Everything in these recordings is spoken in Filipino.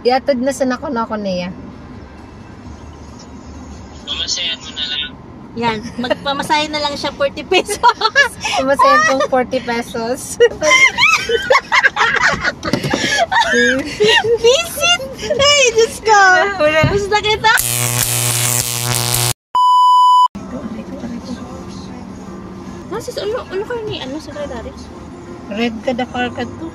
Iatod na sa nako niya. Mamasayan mo na lang. Yan, magpamasahe na lang siya 40 pesos. Pamasayan kong 40 pesos. Visit! Ay, Diyos ko! Gusto na kita! Sis, ano kayo ni, secretary? Red ka da karkat to.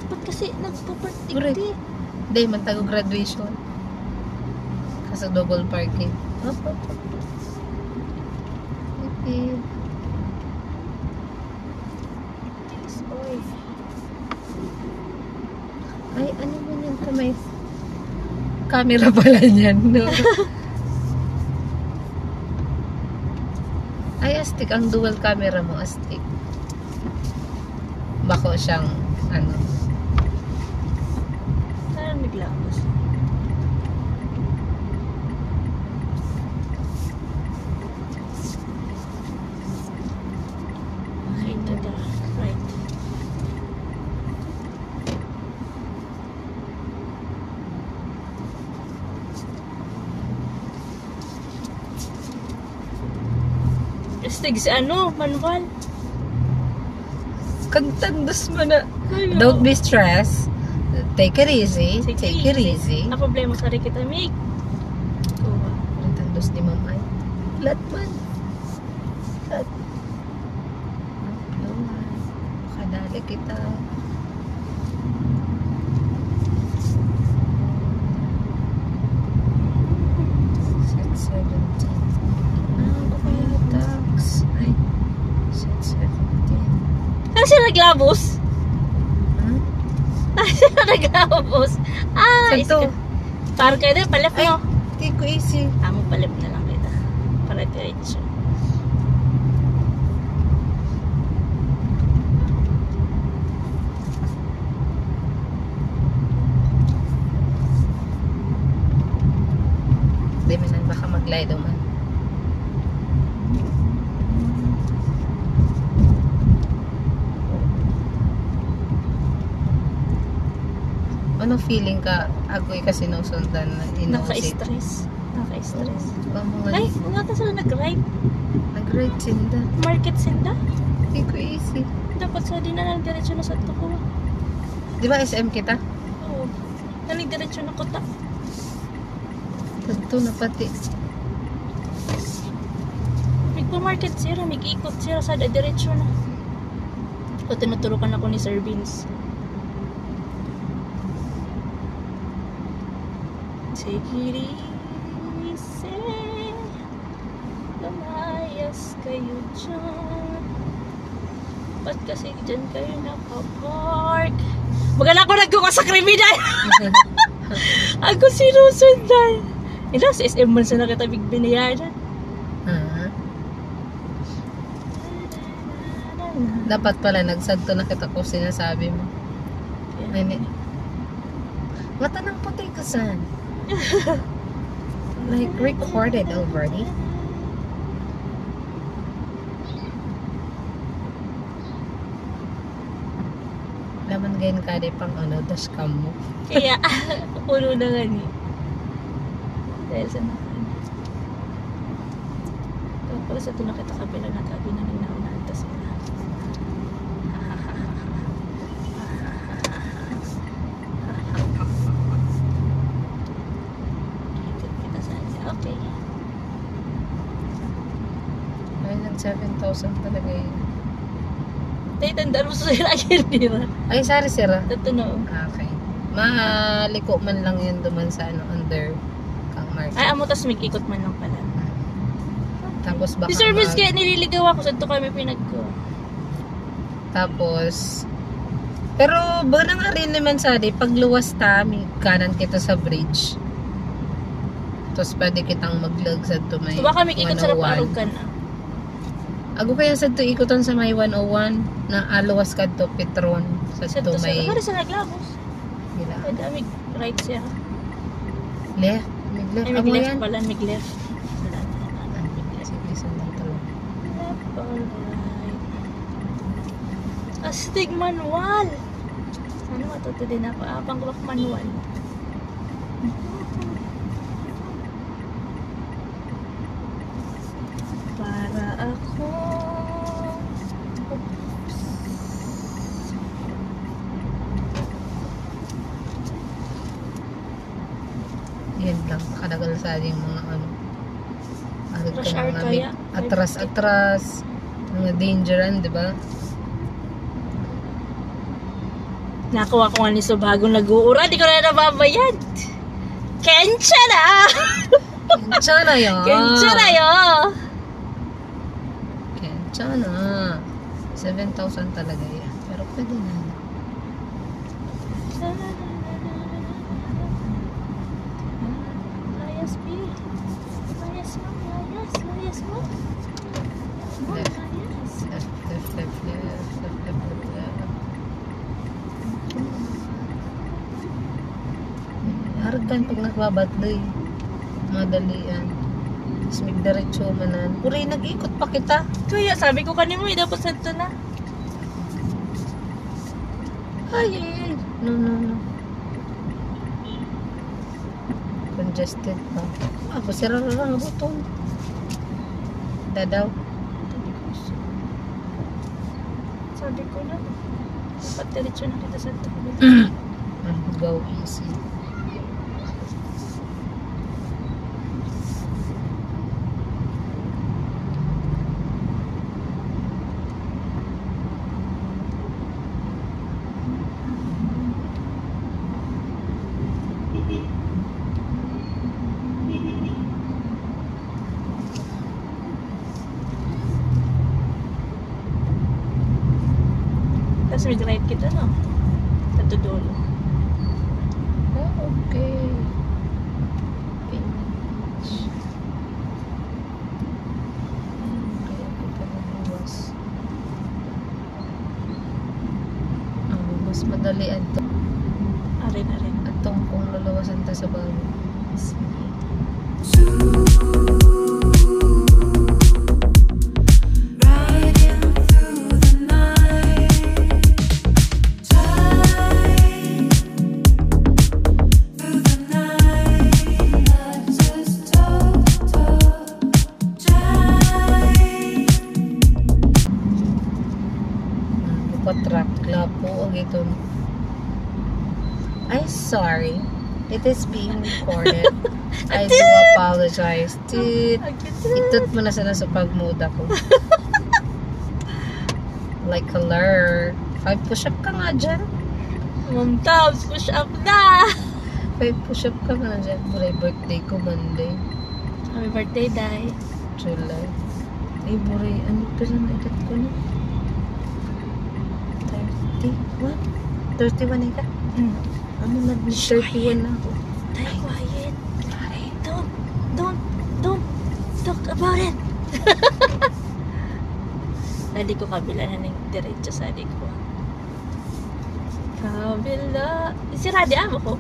Ba't kasi nagpo-party? Hindi, man tago graduation. Kasi double parking. Okay. Ay, ano mo yan ka may camera pala niyan, no? Ay, astig. Ang dual camera mo, astig. Bako siyang, ano. Parang naglapos. Okay, to the right. Astig si manual. Kantandos mo na. Don't be stressed. Take it easy. Take it easy. Ang problema sa rin kita, Mig. Kantandos ni Mamay. Lat man. Lat. Kadali kita. Set 17. Kaya tax. Ay. Set 17. Saan siya naglabos? Hmm? Saan siya naglabos? Ah, Santo. Parang kayo din, palip Ay, mo. take ko easy. Amo palip na lang kita. Para diretso. Di man baka mag-glide man. Ano feeling ka? Agoy kasi nausundan na inuusit. Naka-stress. Naka-stress. Ay! Ay, nga sila nag-ride. Nag-ride sinda. Market sinda. Take ko easy. Dapat sa di na lang diretso na sa Tukuha. Di ba SM kita? Oo. Nalig diretso na kota. Ito na pati. Magpa-market sila, mag-ikot sila sa diretso na. O tinuturukan ako ni Sir Vince. Take it easy. Lumayas kayo dyan. Ba't kasi dyan kayo nakapark? Magala ko nagkuha sa kriminal. Ako sinusundan. Ilas SM man sa nakatabig binayaran. Dapat pala nagsagto na kita ko sinasabi mo. Nene. Mata ng puti ka saan? Like recorded already. Laman gayon ka di pang dashcam mo. Kaya, puno na nga ni. Dahil sa nakan. Kaya pala sa tinakita kabila na tabi na ninaunahan ta sila. Kita sa okay. Ay, nag 7,000 talaga yun. Tayo tandaan mo sa lagi, di ba? Ay, sorry, sira. Tatuno. Okay. Maliko man lang yun duman sa under kang market. Ay, amo tas mag-ikot man lang pala. Tapos baka Si service kaya nililigaw ako sa ito kami pinagko. Tapos pero ba na nga rin naman sa di pagluwas ta kanan kita sa bridge. Tapos pwede kitang maglag sa ito may So baka may ikot sa 101. Raparog ka na. Ako kaya sa to ikutan sa may 101 na aluwas ka to Petron. Sa to may... Ano sa naglabos? Gila. Ay, dami. Right siya. Left. Migleft. Ay, Amo mag-left yan. pala. Mag-left. Sige, sandang talo. Left or right? Astig manual. Ano matuto din ako? Pang-clock manual. Para ako. Yan lang. Kadagal sa yung mga ano. Agad Rush ka hour mga kaya? atras. Mga dangeran, di ba? Nakuha ko nga ni so bagong nag-uura. Di ko na nababayad. Kensya na! Kensya na yan. Kensya na yun! Kensya na. 7,000 talaga yan. Pero pwede na. Layas, B. Layas mo, layas mo. Left. Layas. Left. Harap tayo pag nagbabadloy. Madalian. Tapos may diretso manan. Puri, nag-ikot pa kita. Kaya sabi ko kanimo, dapat sa ito na. Ay. No. Congested pa. Sira lang ang button. Dadaw. Sabi ko na. Dapat diretso na kita sa ito. Go easy. Tapos mag-right kita, no? Sa dulo. Okay. Pinch. Kaya kita nabuwas. Mas madali ato. Arin. Atong kung lalawasan ta sa bago. Truck lapo og ito. I'm sorry. It is being recorded. I do apologize. Itot mo na sana sa pagmuda ko. Like a lure. 5 push-up ka nga dyan. Mom Tabs, push up na! 5 push-up ka nga dyan. Buray birthday ko Monday. Happy birthday, Day. July. Ay, buray. Ano pa na ikat ko na? 31 ka? Ano nag-31 na ako? Day, quiet. Don't talk about it. Dali ko kabila na ng diretso sa adik ko. Kabila. Si Radi amo ko.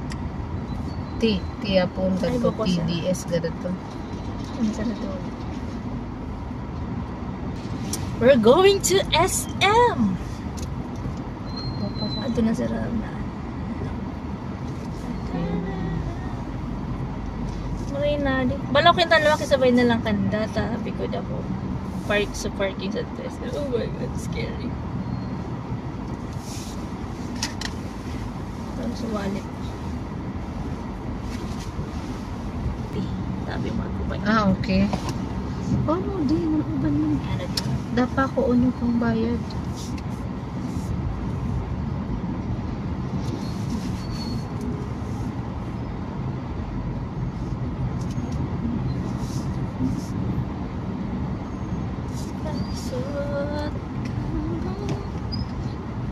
Tiya punta Ay, ko bako siya. TDS gada to. Ano sa doon? We're going to SM. Ito na sa Rana. Marina, di. Balaw kita naman kasabay na lang kanda. Tabi ko na po. Park sa parking sa test. Oh my God, scary. Parang sa wallet. Di, tabi mo ako ba? Okay. Ano di? Nakuban mo. Ano di? Dapa ko uno kong bayad.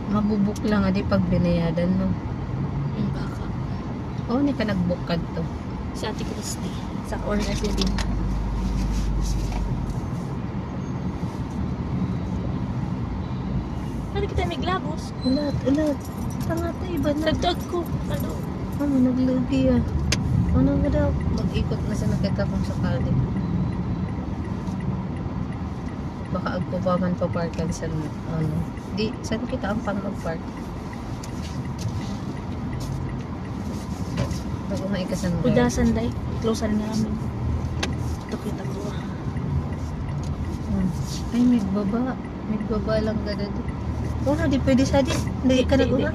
Mabubuk lang adi pag binayadan mo. Baka. Oh, ni ka nag-book ka to. Sa Ate Christy. Sa corner din. kita may glabos. Ulat, ulat. Tanga tayo, iba na. Nagtag ko. Ano? Ano, naglugi ah. Ano nga daw? Mag-ikot na sa nakita kong sakali. Baka agpupaman pa parkan sa ano. Di, saan kita ang pang mag-park? Bago nga ikasan mo. Udasan day. Closean namin. Ito kita ko. Ay, may baba. May baba lang gano'n. Wala, di pwede sa di. Hindi ka Di, nag-una.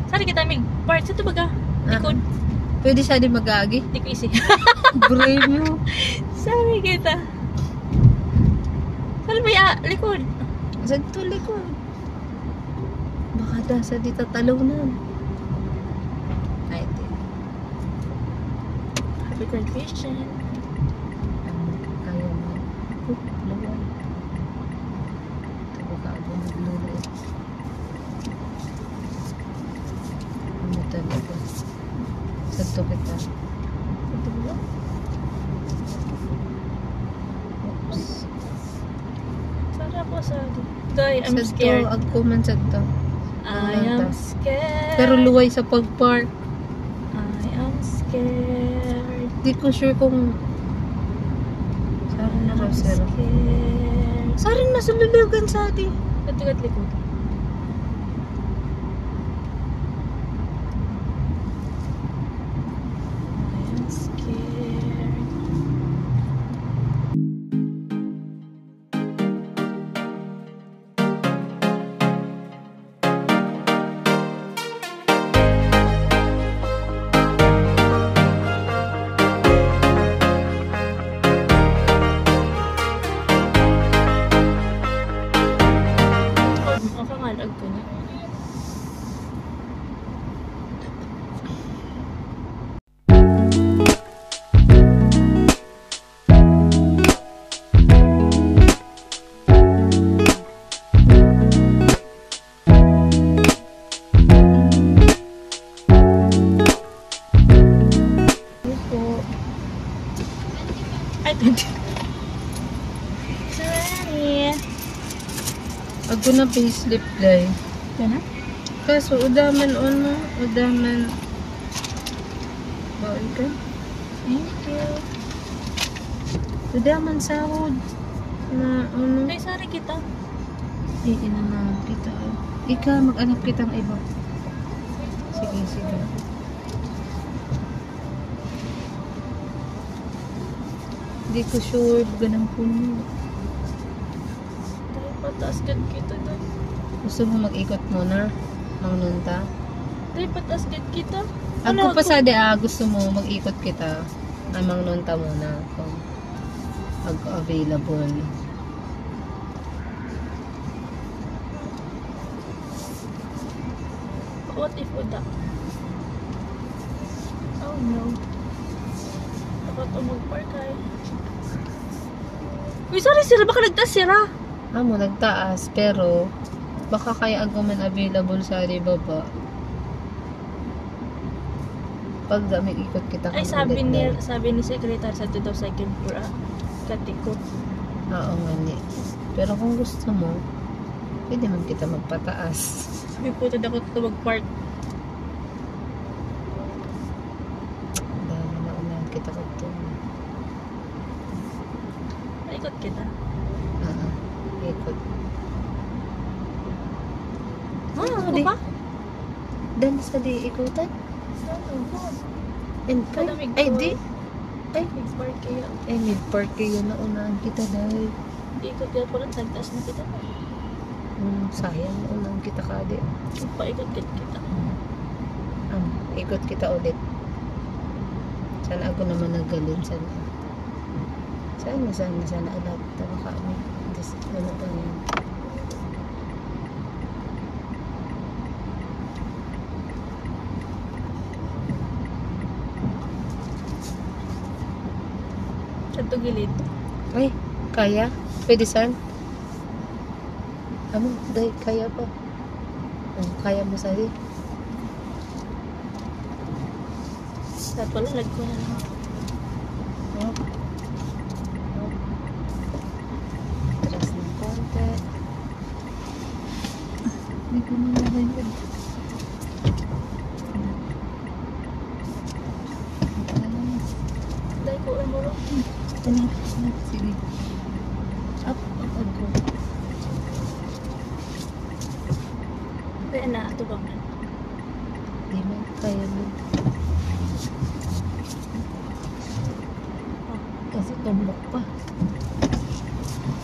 Sari kita may park. Sa ito baga? Likod. Pwede sa di mag-agi. Di ko isi. Brave mo. Sabi kita. Sari ba ya? Likod. Sa ito likod. Baka dasa di tatalaw na. Ay, di. Happy graduation. Kaya mo. Laway. Ito baka ako naglulay. Ano talaga? Santo kita. Ito ba? Oops. Sari ako sa Guy, I'm Santo, scared. agko man santo. I am scared. Pero luway sa pag-park. I am scared. Di ko sure kung Sarin na raw sir. Scared. Sarin na sa lulugan sa atin. Katigat likod. I am scared. Ako nga ko na. Ay, 20. Sorry. Ako na payslip day. Yan na? Kaso udaman ono, udaman. Baon ka? Thank you. Udaman sahod. Na ano? Ay, sorry kita. Ay, inanap kita. Ika, mag-anak kitang iba. Sige, sige. Hindi ko sure, ganang puno. Tayo pataas gan kita doon. Gusto mo mag-ikot muna? Mangunta? Tayo pataas gan kita. Ako pa sa gusto mo mag-ikot kita. Ay, mangunta muna. Kung available. What if uda? Oh no. Dapat umag-park ay. Uy, sorry sira. Baka nagtaas sira. Amo, nagtaas. Pero, baka kaya ako man available sa baba. Pag dami ikot kita Ay, kung ulit na. sabi ni secretary sa 2,000 for katiko. Oo nga ni. Pero kung gusto mo, pwede man kita magpataas. Sabi po, tada ko ito mag-park. Dami na unahan kita ko ito. Naikot kita. Ikot. Ako di. pa? Dan sa di ikutan? And Kalamig ay ko. di. Ay, Mag-park kayo. ay mid-park kayo na unahan kita dahil. Ikot yan po lang. Tagtaas na kita. Sayang na unahan kita kadi. Paikot kita. Ikot kita ulit. Sana ako naman nagaling sana. Sana alat. Tama kami. Ano pa yan? Sa ito gilid. Ay, kaya? Pwede saan? Ano? Dahil kaya pa. Kaya mo sali. Sa pala, ko na lang. Tras ng konti. Hindi ko na narinig. Dahil ko ang muro. Sige. Up, go. Kaya na, ito bang. Di mo kaya mo. Kasi tumbok pa.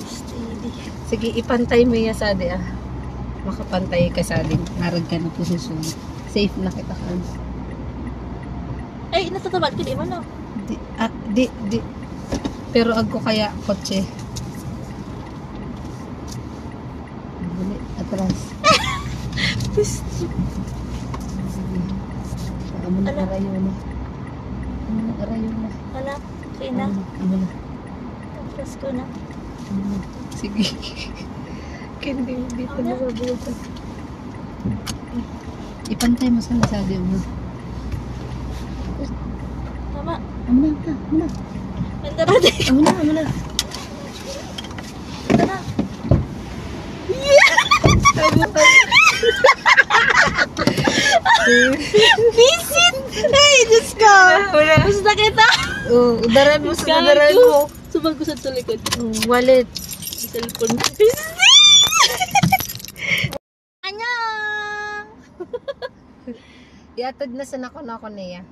Steady. Sige, ipantay mo yan sa adi ah. Makapantay ka sa adi. Narag ka na posisyon. Safe na kita ka. Ay, natatabad ko, di mo no? Di. Pero agko kaya kotse. Buli, atras. Sige. Amo na Ala. arayo na. Amo na arayo na. Wala, okay na. Amo na. Tapos ko na. Amo na. Sige. Hindi dito Ano? na mabutas. Ipantay mo sa nasadi mo. Tama. Amo na. Ganda natin. Amo na. Ganda na. Visit! Ay, Diyos ko! Basta kita! Oh, udaran mo sa Gago. udaran mo. Subag ko sa tulikod. Wallet. Ang cellphone. Visit! Annyeong! Iatod na sa nako niya.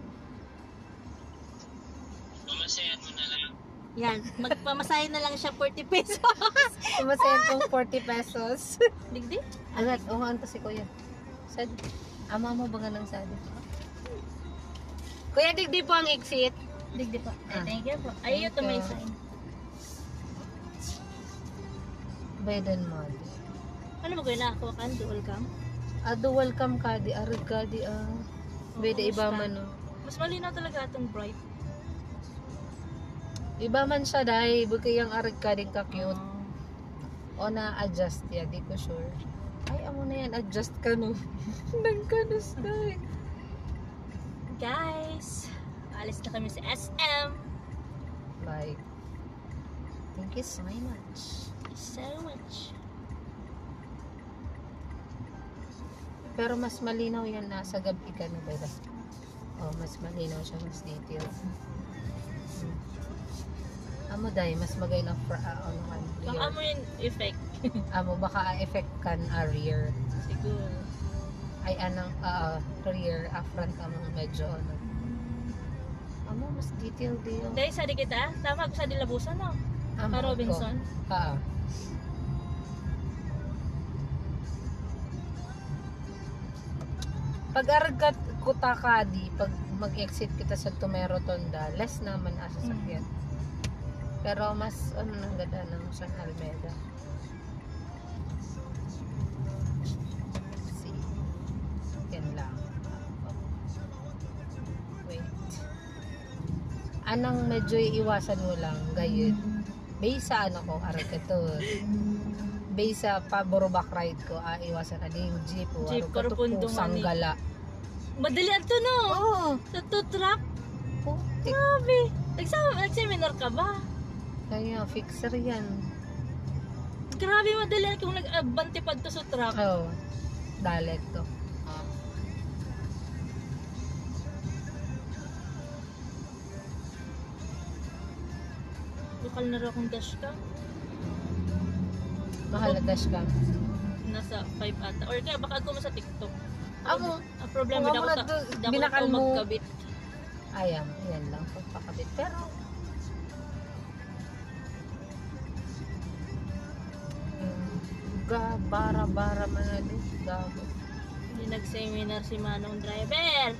Mamasayan mo na lang. Yan, magpamasahin na lang siya 40 pesos. Kumasayan kong 40 pesos. Digdi? Agat, uhaan to si Kuya. Sad. Ama mo ba nga ng sad? Kuya, digdi po ang exit. Digdi po. Ah. Thank you po. Ayaw to may sign. Biden mo. Ano mo gawin na ako kan? Dual cam? Ado welcome ka di arag ka di Bede iba man no. Mas malinaw talaga itong bright. Iba man siya dai, bukay ang arag ka din ka cute. Oh. O na adjust ya, di ko sure. Ay, amo na yan, adjust ka no. Nagkanos dai. Guys, alis na kami sa SM. Bye. Thank you so much. So much. Pero mas malinaw yan nasa gabi ka no, ba? Oh, mas malinaw siya, mas detailed. Amo dai, mas magay na for ano kan. Baka mo yung effect. Amo baka effect kan rear. Siguro. Ay anang rear, front amo medyo ano. Amo mas detailed di yun. Dahil sa di kita, tama ko sa dilabusan no? Amo, Sa Robinson. Pag arag kuta ka di, pag mag-exit kita sa Tumero Tonda, less naman asa sakyan. Pero mas ano nang ganda ng San Almeda. See. Yan lang. Wait. Anang medyo iiwasan mo lang gayud. Based sa ano ko, arag ito. Based sa paboro back ride ko, iwasan aling jeep o Jeep, arag pero ito pundong pusang ani. gala. Madali to no? Oh, Sa two truck? putik. Grabe. Nag-seminar ka ba? Kaya fixer yan. Grabe madali kung nag-abante pa to sa truck. Oh, dalet to. Lokal na rin akong dash ka. Mahal na dash cam. Nasa 5 ata. Or kaya baka ako mo sa TikTok. Amo, Ang problema kung amo daw na to, daw binakal ko mo. magkabit. Ayan, yan lang pagpakabit. Pero, bara man na din. Gago. Hindi nag-seminar si Manong driver.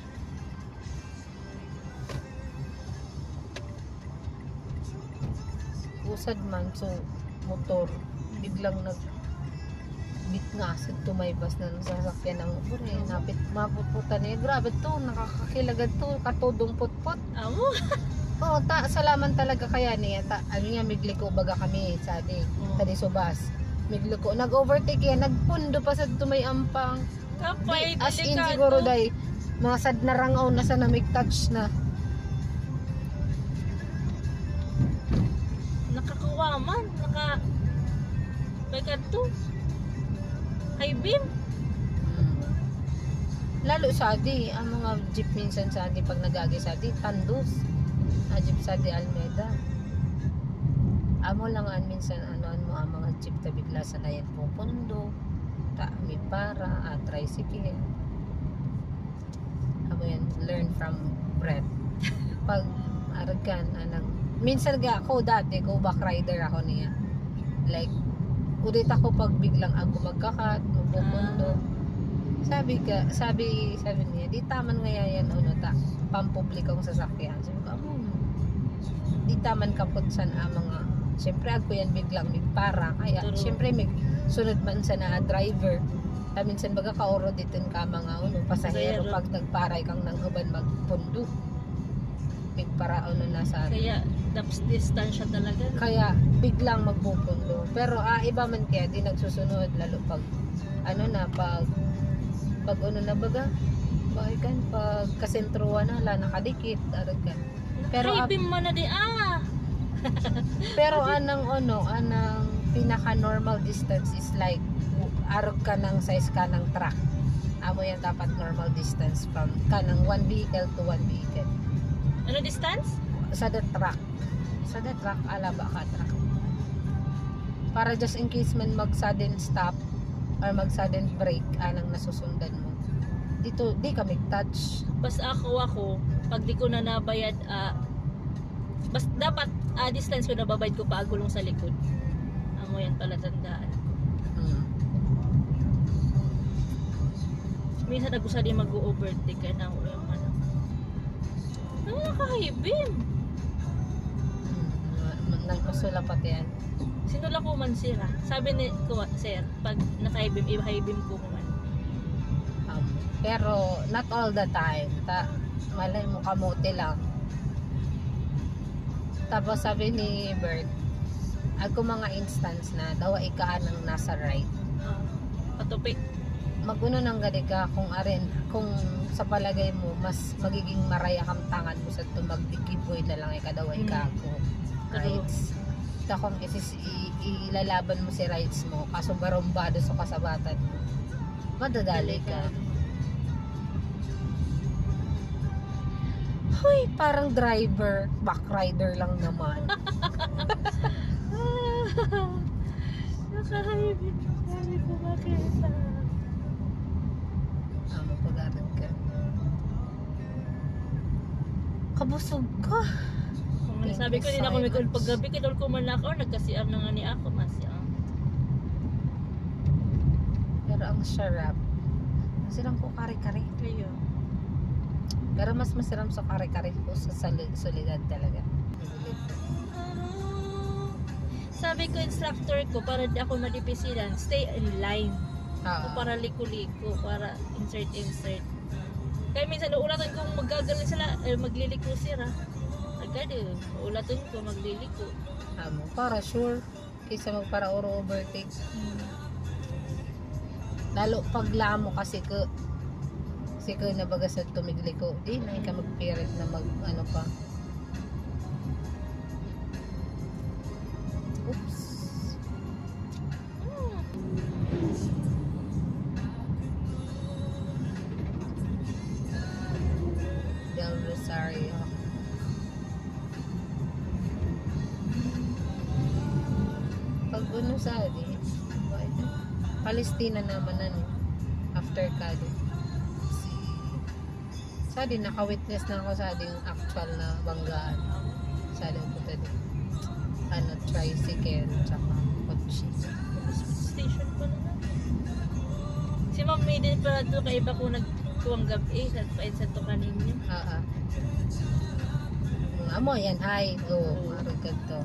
Usad man, so, motor, biglang bitngasid tumaybas na ng sasakyan ng motor eh. Napit, mapuputan eh. Grabe to, nakakakilagad to, katudong putput. Amo. Oo, salaman talaga kaya niya. Ano niya, migliko baga kami sa di, tadi subas. Migliko, nag-overtake yan, nagpundo pa sa tumayampang. Kapay, As in delikado. siguro dahil mga sad na rangaw na sa namig-touch na. Nakakawaman. May kanto. High beam. Lalo sa di, ang mga jeep minsan sa di pag nagagi sa di, tandos. Jeep sa di Almeda. Amo lang an minsan ano mo ang mga jeep ta bigla sa layan pupundo. Ta mi para tricycle. Amo yan, learn from Brett. Pag aragan anang minsan ga ako dati ko back rider ako niya. Like ulit ako pag biglang ako magkakat, mapupundo. Sabi niya, di taman nga yan ano ta, pampublikong sasakyan. Sabi ko, di taman kapot san mga, siyempre ako yan biglang para, kaya True. siyempre may sunod man sa na driver. Minsan baga kaoro dito ka mga pasahero pag nagparay kang nang uban magpundo. Para nasa Kaya daps distansya talaga. kaya biglang magpupundo pero iba man kaya di nagsusunod lalo pag pag na baga bagikan pag kasentruan na la nakadikit aragan pero Nakahibim mo na di pero anang pinaka normal distance is like arog ka ng size ka ng truck amo yan dapat normal distance from kanang one vehicle to one vehicle. Ano distance? Sa the truck alaba ka truck para just in case man mag sudden stop or mag sudden break anang nasusundan mo dito di kami touch Bas ako pag di ko na nabayad bas dapat distance ko nababayad ko pa agulong sa likod. Amo yan pala tandaan. Minsan nagusa din mag-overtake ka na yung nakahibim. Nagmasula pati yan Sinula ko man sira. Sabi ni ko, sir, pag nakahibim, ibahibim ko man. pero not all the time malay mo kamote lang tapos sabi ni Bert ako mga instance na daw ikaan ng nasa right Patupi. maguno ng galiga kung sa palagay mo mas magiging maraya kang tangan mo sa tumagbikiboy na lang ikadaway ka ako rights ta kung ilalaban mo si rights mo kaso barombado sa kasabatan mo madadali ka. Hoy, parang driver back rider lang naman. Nakahibim. Sabi ko makita. Mapag-aral ka. Kabusog ka. Sabi ko din ako may kung paggabi kinol ko man ako nagkasiar na nga ni ako masya. Pero ang sarap. Masarap ko kare-kare. Kayo. Pero mas masarap sa kare-kare ko sa solidad talaga. Sabi ko instructor ko para di ako madipisilan, stay in line. O para liko-liko, para insert. Kaya minsan ulatan ko magagaling sila, magliliko sila. Agad ulatan ko magliliko. Para sure kaysa magpara oro overtake. Lalo pag lamo kasi ko na baga sa tumigliko. Di na ka magpirit na pa. Oops. Del Rosario. Pag sa Palestina naman after Kado. Sa din naka-witness na ako sa ding actual na banggaan. Sa din ko tadi. Tricycle tsaka kotse. Station pa na. Si Ma'am Maiden pa ito kaiba ko nagkuwang gabi sa to kaninyo. Amo yan ay. Marugad to.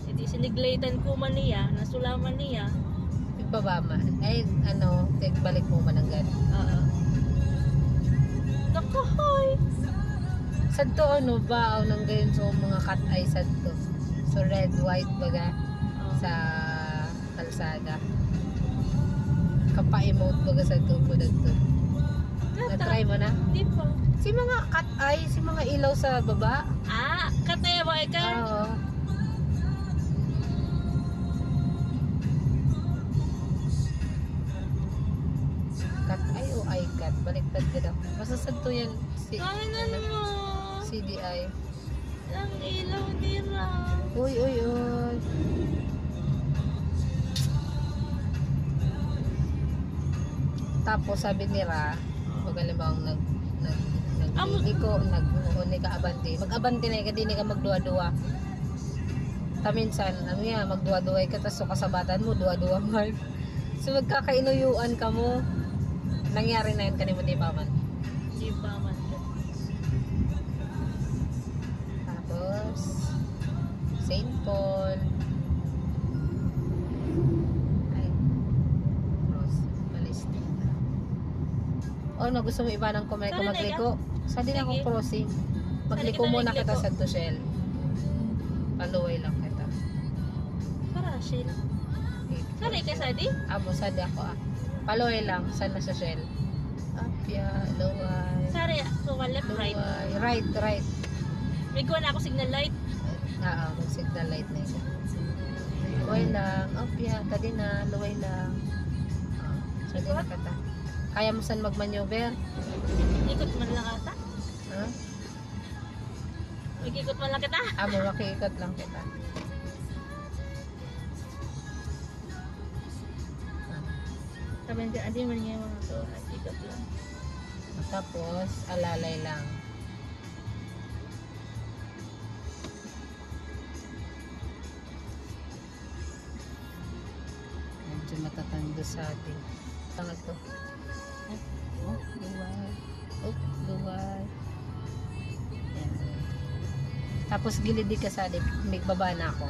Hindi siniglaytan ko man niya, nasulaman niya. Ipabaman. Ay balik mo mananggan. Nakahoy! Sadto ba nang gayon so mga cat eye sadto. So red, white baga sa kalsada. Kapa-emote baga sadto po dito. Na-try mo na? Di pa. Si mga cat eye, si mga ilaw sa baba. Kataya mo ka? Oo. Cat eye o iCat. Baliktad ka daw. Masasad to yan. Kanan mo. CDI. Ang ilaw nila. Uy. Tapos sabi nila, pag alam bang nag-uni ka abante. Mag-abante na ka, di ka magduwa-duwa. Minsan, ano yan, magduwa-duwa ka, tapos kasabatan mo, duwa-duwa mark. So magkakainuyuan ka mo. Nangyari na yun kanimo, di ba man? Di ba man? Tapos, St. Paul. Ay, Rose, Palestina. Oh, no, gusto mo iba ng kumay ko Sorry, magliko? Sa din akong Sige. crossing. Magliko Sorry, muna kita kita nagliko. sa Tushel. Paluway lang kita. Para, Shell. Sorry ka, Sadi? Amo, sadi ako Paluway lang, sana sa Shell. Apya, luway. Sorry, so left, right. Luway. Right. May gawa na ako signal light. Mag-signal light na ito. Luway lang. Apya, tadi na, luway lang. Sadi na kita. Kaya mo saan mag-maneuver? Ikot man lang ata. Ha? Ikot man lang kita. Amo, makiikot lang kita. Sabi niya, adi man nga mga to. Ikot lang. Tapos, alalay lang. Medyo matatando sa atin. Tangad to. Luway. Luway. Yan. Tapos gilid di ka sa atin. May baba na ako.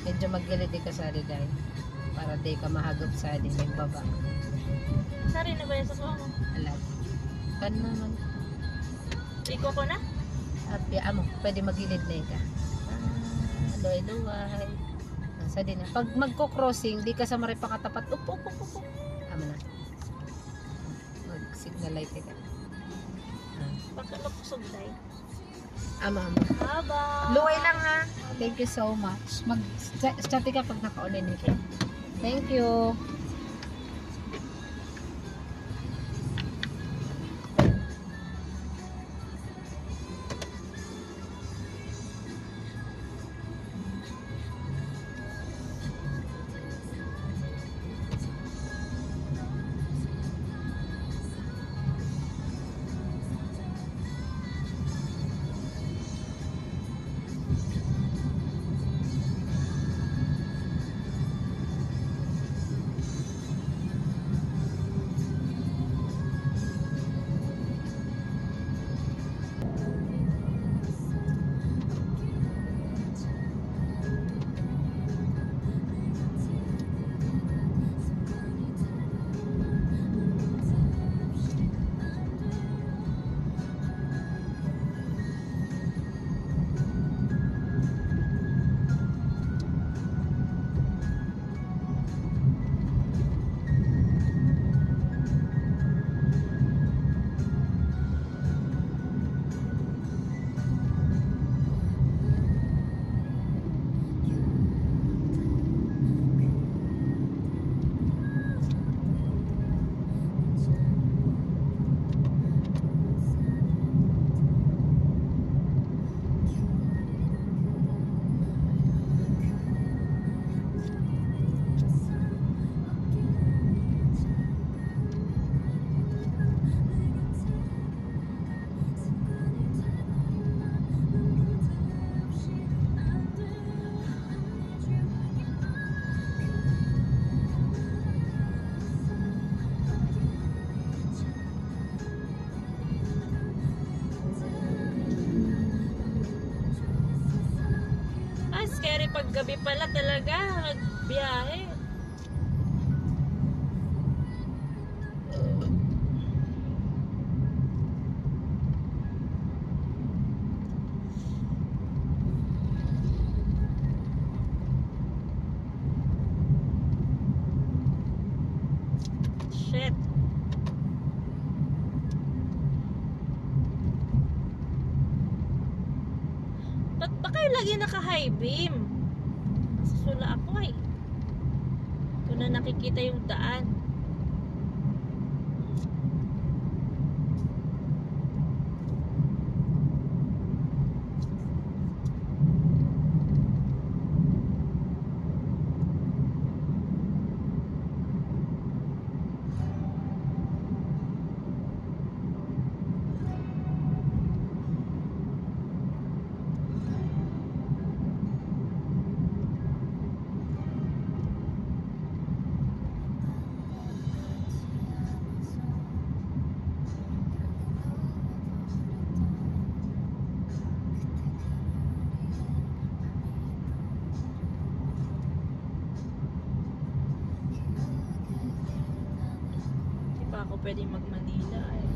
Medyo maggilid di ka sa atin dahil para di ka mahagop sa atin. May baba. Sorry na ba yung sa mo? Alam. Kan naman. Iko ko na? At amo, pwede magilid na ka. Luway. Sa din na. Pag magko-crossing, di ka sa mari pakatapat. Up. Amo na. Mag-signal light ka. Pagkalapusog tayo. Amo. Haba! Luway lang ha. Thank you so much. Mag-chat ka pag naka-online ka. Thank you. Scary pag gabi pala talaga magbiyahe. Shit. Ba't ba kayo lagi naka-high beam? Susula ako eh. Kung na nakikita yung daan. pwedeng mag-Manila eh.